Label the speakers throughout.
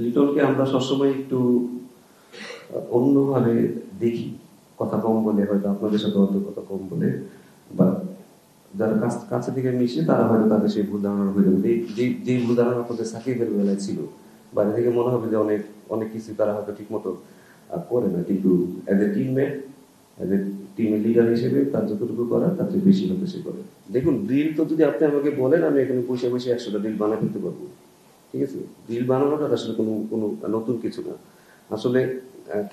Speaker 1: লিটনকে আমরা সবসময় একটু অন্যভাবে দেখি, কথা কম বলে, হয়তো আপনাদের সাথে হয়তো কথা কম বলে, বা যারা কাছে থেকে মিশে তারা হয়তো তাদের সেই ভুল ধারণা হয়ে যাবে। যে ভুল ধারণা আপনাদের সাকিবের বেলায় ছিল, বাইরে থেকে মনে হবে যে অনেক অনেক কিছু তারা হয়তো ঠিক মতো করে না, কিন্তু as a teammate, as a টিমের লিডার হিসেবে তার যতটুকু করার তার চেয়ে বেশি হতে সে করে। দেখুন, রিল তো যদি আপনি আমাকে বলেন, আমি এখানে বসে বসে 100টা রিল বানিয়ে ফেলতে পারবো, ঠিক আছে? রিল বানানোটা আসলে কোনো কোনো নতুন কিছু না। আসলে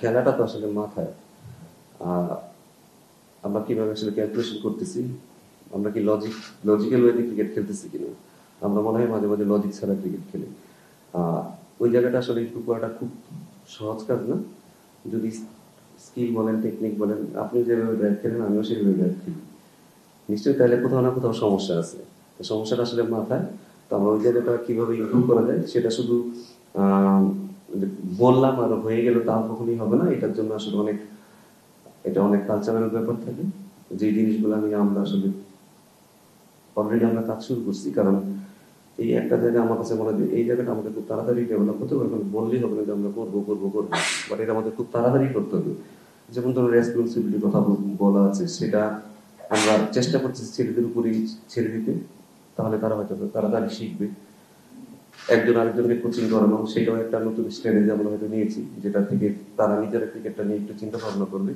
Speaker 1: খেলাটা তো আসলে মাথায়। আমরা কিভাবে আসলে ক্যালকুলেশন করতেছি, আমরা কি লজিক্যাল ওয়েতে ক্রিকেট খেলতেছি কিনা। আমরা মনে হয় মাঝে মাঝে লজিক ছাড়া ক্রিকেট খেলি। ওই জায়গাটা আসলে ইমপ্রুভ করাটা খুব সহজ কাজ না। যদি স্কিল বলেন, টেকনিক বলেন, আপনি যেভাবে ব্যাট খেলেন আমিও সেভাবে ব্যাট খেলি, নিশ্চয়ই তাহলে কোথাও না কোথাও সমস্যা আছে। তো সমস্যাটা আসলে মাথায়। তো আমরা ওই জায়গাটা কিভাবে ইমপ্রুভ করা যায় সেটা শুধু আহ, বললাম আর হয়ে গেল তা কখনই হবে না। এটার জন্য আসলে এটা অনেক কালচারাল ব্যাপার থাকে। যে জিনিসগুলো আমরা আসলে অলরেডি আমরা কাজ শুরু করছি। কারণ এই একটা জায়গা আমার কাছে মনে হয় এই জায়গাটা আমাদের খুব তাড়াতাড়ি ডেভেলপ করতে হবে। এখন বললেই হবে না যে আমরা করবো করবো করবো, বাট এটা আমাদের খুব তাড়াতাড়ি করতে হবে। যেমন ধরুন রেসপন্সিবিলিটির কথা বলা আছে, সেটা আমরা চেষ্টা করছি ছেলেদের উপরেই ছেড়ে দিতে, তাহলে তারা হয়তো তাড়াতাড়ি শিখবে। একজন আরেকজনকে কোচিং করানো, সেটাও একটা নতুন স্ট্র্যাটেজি আমরা হয়তো নিয়েছি, যেটা থেকে তারা নিজেরা ক্রিকেটটা নিয়ে একটু চিন্তা ভাবনা করবে।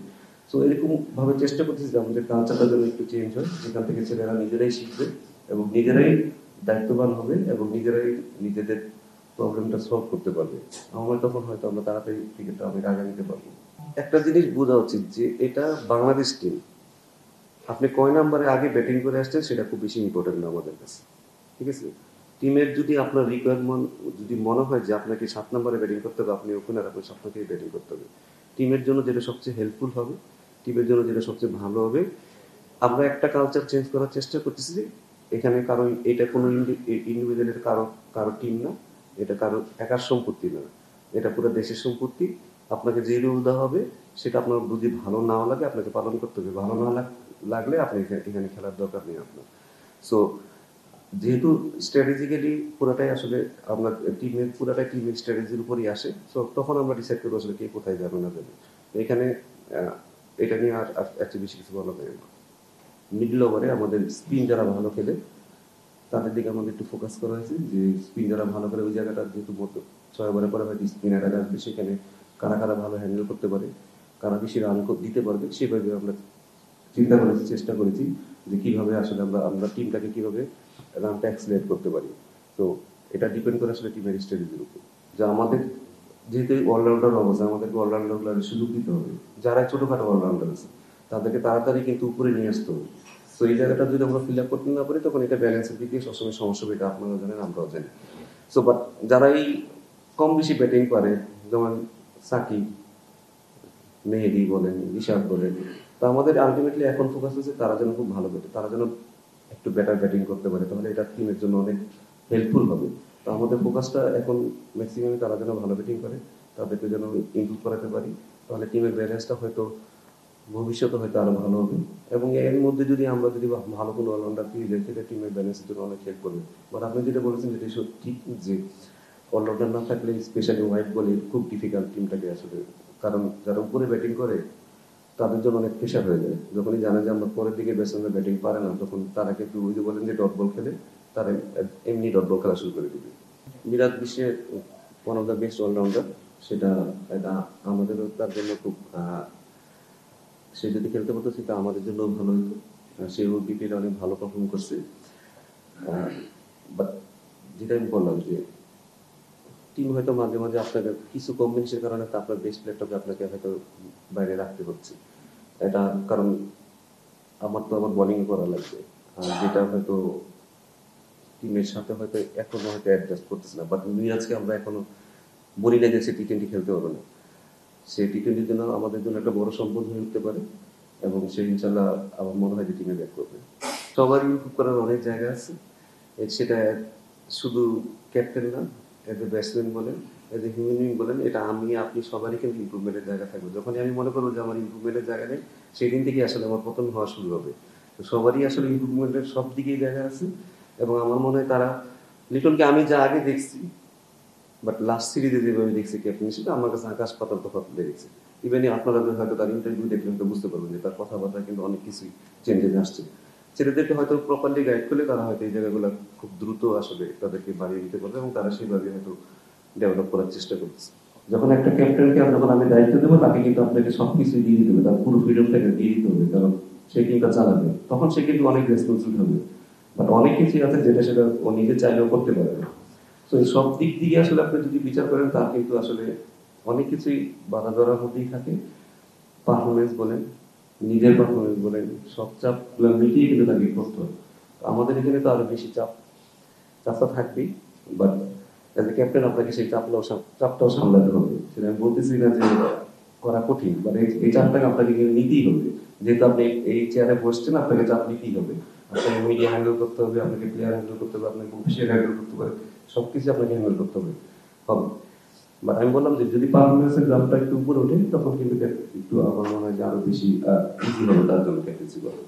Speaker 1: সো এরকম ভাবে চেষ্টা করতেছি যে আমাদের কালচারটা যেন একটু চেঞ্জ হয়, যেখান থেকে ছেলেরা নিজেরাই শিখবে এবং নিজেরাই দায়িত্ববান হবে এবং নিজেরাই নিজেদের প্রবলেমটা সলভ করতে পারবে। আমার তখন হয়তো আমরা তাড়াতাড়ি ক্রিকেটটা অনেক আগে নিতে পারবো। একটা জিনিস বোঝা উচিত যে এটা বাংলাদেশ টিম, আপনি কয় নাম্বারে আগে ব্যাটিং করে আসছেন সেটা খুব বেশি ইম্পর্টেন্ট না আমাদের কাছে, ঠিক আছে? টিমের যদি আপনার রিকোয়ারমেন্ট যদি মনে হয় যে আপনাকে 7 নম্বরে ব্যাটিং করতে হবে, আপনি ওপেনার, আপনি আপনাকেই ব্যাটিং করতে হবে। টিমের জন্য যেটা সবচেয়ে হেল্পফুল হবে, টিমের জন্য যেটা সবচেয়ে ভালো হবে, আমরা একটা কালচার চেঞ্জ করার চেষ্টা করতেছি। এখানে কারণ এটা কোনো ইন্ডিভিজুয়ালের কারো কারো টিম না, এটা কারো একার সম্পত্তি না, এটা পুরো দেশের সম্পত্তি। আপনাকে যে রুল দেওয়া হবে সেটা আপনার যদি ভালো নাও লাগে আপনাকে পালন করতে হবে, ভালো না লাগলে আপনি এখানে খেলার দরকার নেই আপনার। সো যেহেতু স্ট্র্যাটেজিক্যালি পুরোটাই আসলে আমরা পুরোটাই টিমের স্ট্র্যাটেজির উপরই আসে, সো তখন আমরা ডিসাইড করবো আসলে কে কোথায় যাবে না যাবে। তো এখানে এটা নিয়ে আর একটু বেশি কিছু বলা যায় না। মিডল ওভারে আমাদের স্পিন যারা ভালো খেলে তাদের দিকে আমাদের একটু ফোকাস করা হয়েছে, যে স্পিন যারা ভালো করে ওই জায়গাটা যেহেতু মতো 6 ওভারে পরে হয়তো স্পিনার আসবে, সেখানে কারা কারা ভালো হ্যান্ডেল করতে পারে, কারা বেশি রান দিতে পারবে, সেভাবে আমরা চিন্তা করেছি, চেষ্টা করেছি যে কিভাবে আসলে আমরা আমরা টিমটাকে কিভাবে রানটা অ্যাক্সিলারেট করতে পারি। তো এটা ডিপেন্ড করে আসলে টিমের স্ট্র্যাটেজির উপর। যে আমাদের যেহেতু অলরাউন্ডার অবস্থা, আমাদেরকে অলরাউন্ডার সুযোগ দিতে হবে। যারা ছোটখাটো অলরাউন্ডার আছে তাদেরকে তাড়াতাড়ি কিন্তু উপরে নিয়ে আসতে হবে। তো এই জায়গাটা যদি আমরা ফিল আপ করতে না পারি তখন এটা ব্যালেন্সের দিকে সবসময় সমস্যা হবে, এটা আপনারাও জানেন আমরাও জানি। সো বাট যারা এই কম বেশি ব্যাটিং পারে, যেমন সাকিব, মেহেদি বলেন, ঋষাদ বলেন, তো আমাদের আলটিমেটলি এখন ফোকাস হচ্ছে তারা যেন খুব ভালো ব্যাটে, তারা যেন একটু বেটার ব্যাটিং করতে পারে, তাহলে এটা টিমের জন্য অনেক হেল্পফুল হবে। তো আমাদের ফোকাসটা এখন ম্যাক্সিমামই তারা যেন ভালো ব্যাটিং করে, তাদেরকে যেন ইমপ্রুভ করাতে পারি, তাহলে টিমের ব্যালেন্সটা হয়তো ভবিষ্যতে হয়তো আরো ভালো হবে। এবং এর মধ্যে যদি আমরা যদি ভালো কোনো অলরাউন্ডার পেয়ে যাই সেটা টিমের ব্যালেন্সের জন্য অনেক হেল্প করবে। বাট আপনি যেটা বলেছেন যেটা ঠিক, যে অলরাউন্ডার না থাকলে স্পেশালি হোয়াইট বলে খুব ডিফিকাল্ট টিমটাকে আসলে। কারণ যারা উপরে ব্যাটিং করে তাদের জন্য অনেক প্রেশার হয়ে যায়, যখনই জানে যে আমরা পরের দিকে ব্যাটসম্যানরা ব্যাটিং পারে না, তখন তারা কিন্তু ওই যে বলেন যে ডট বল খেলে, তারা এমনি ডট বল খেলা শুরু করে দিবে। বিরাট বিশ্বের one of the best allrounder, সেটা এটা আমাদেরও তার জন্য খুব সে যদি খেলতে পারতো সেটা আমাদের জন্য ভালো হতো। সে ওটিপিটা অনেক ভালো পারফর্ম করছে। বাট যেটা আমি বললাম যে টিম হয়তো মাঝে মাঝে আপনাকে কিছু কম্বিনেশনের কারণে তো আপনার বেস্ট প্লেয়ারটাকে আপনাকে হয়তো বাইরে রাখতে হচ্ছে। এটা কারণ আমার তো আবার বোলিং করা লাগবে, আর যেটা হয়তো টিমের সাথে হয়তো এখনো হয়তো অ্যাডজাস্ট করতেছে না। বাট মিরাজকে আমরা এখনো বলি না যে সে টি-20 খেলতে হবে না, সে টি-20 জন্য আমাদের জন্য একটা বড় সম্পদ হয়ে উঠতে পারে এবং সে ইনশাল্লাহ আমার মনে হয় যে টিমে ব্যাক করবে। সবার ইমপ্রুভ করার অনেক জায়গা আছে, সেটা শুধু ক্যাপ্টেন না, এজ এ ব্যাটসম্যান বলেন, এজ এ হিউম্যান বিং বলেন, এটা আমি আপনি সবারই কিন্তু ইমপ্রুভমেন্টের জায়গা থাকবে। যখনই আমি মনে করবো যে আমার ইমপ্রুভমেন্টের জায়গা নেই, সেদিন থেকে আসলে আমার পতন হওয়া শুরু হবে। তো সবারই আসলে ইমপ্রুভমেন্টের সব দিকেই জায়গা আছে এবং আমার মনে হয় তারা লিটনকে আমি যা আগে দেখছি বাট লাস্ট সিরিজে যেভাবে দেখছি ক্যাপ্টেন হিসেবে আমার কাছে আকাশ পাতাল তফাৎ লেগেছে। ইভেন আপনারা হয়তো তার ইন্টারভিউ দেখলে হয়তো বুঝতে পারবেন যে তার কথাবার্তা কিন্তু অনেক কিছুই চেঞ্জেস আসছে। ছেলেদেরকে হয়তো প্রপারলি গাইড করলে তারা হয়তো এই জায়গাগুলো খুব দ্রুত আসলে তাদেরকে বাড়িয়ে দিতে পারবে এবং তারা সেইভাবে হয়তো ডেভেলপ করার চেষ্টা করছে। যখন একটা ক্যাপ্টেনকে যখন আমি দায়িত্ব দেবো তাকে কিন্তু আপনাকে সবকিছু দিয়ে দিতে হবে, তার পুরো ফ্রিডমটাকে দিয়ে দিতে হবে, কারণ সে টিমটা চালাবে, তখন সে কিন্তু অনেক রেসপন্সিবল হবে। বাট অনেক কিছুই আছে যেটা সেটা ও নিজে চাইলেও করতে পারবে না। তো এই সব দিক দিয়ে আসলে আপনি যদি বিচার করেন তার কিন্তু আসলে অনেক কিছুই বাধা ধরার মধ্যেই থাকে। পারফরমেন্স বলেন, নিজের পারফরমেন্স বলেন, সব চাপ মিটিয়ে কিন্তু তাকে করতে হবে। তো আমাদের এখানে তো আরো বেশি চাপটা থাকবেই, বাট অ্যাজ এ ক্যাপ্টেন আপনাকে সেই চাপটাও সামলাতে হবে। সেটা আমি বলতেছি না যে করা কঠিন, বাট এই চাপটাকে আপনাকে কিন্তু নিতেই হবে। যেহেতু আপনি এই চেয়ারে বসছেন, আপনাকে চাপ নিতেই হবে। আপনাকে মিডিয়া হ্যান্ডেল করতে হবে, আপনাকে প্লেয়ার হ্যান্ডেল করতে হবে, আপনাকে অফিসিয়াল হ্যান্ডেল করতে হবে, সবকিছু আপনাকে হ্যান্ডেল করতে হবে। বাট আমি বললাম যে যদি পারফরমেন্সের গ্রাফটা একটু উপরে ওঠে তখন কিন্তু একটু আমার মনে হয় যে আরো বেশি ইজি হবে তার জন্য ক্যাপ্টেন্সি করা।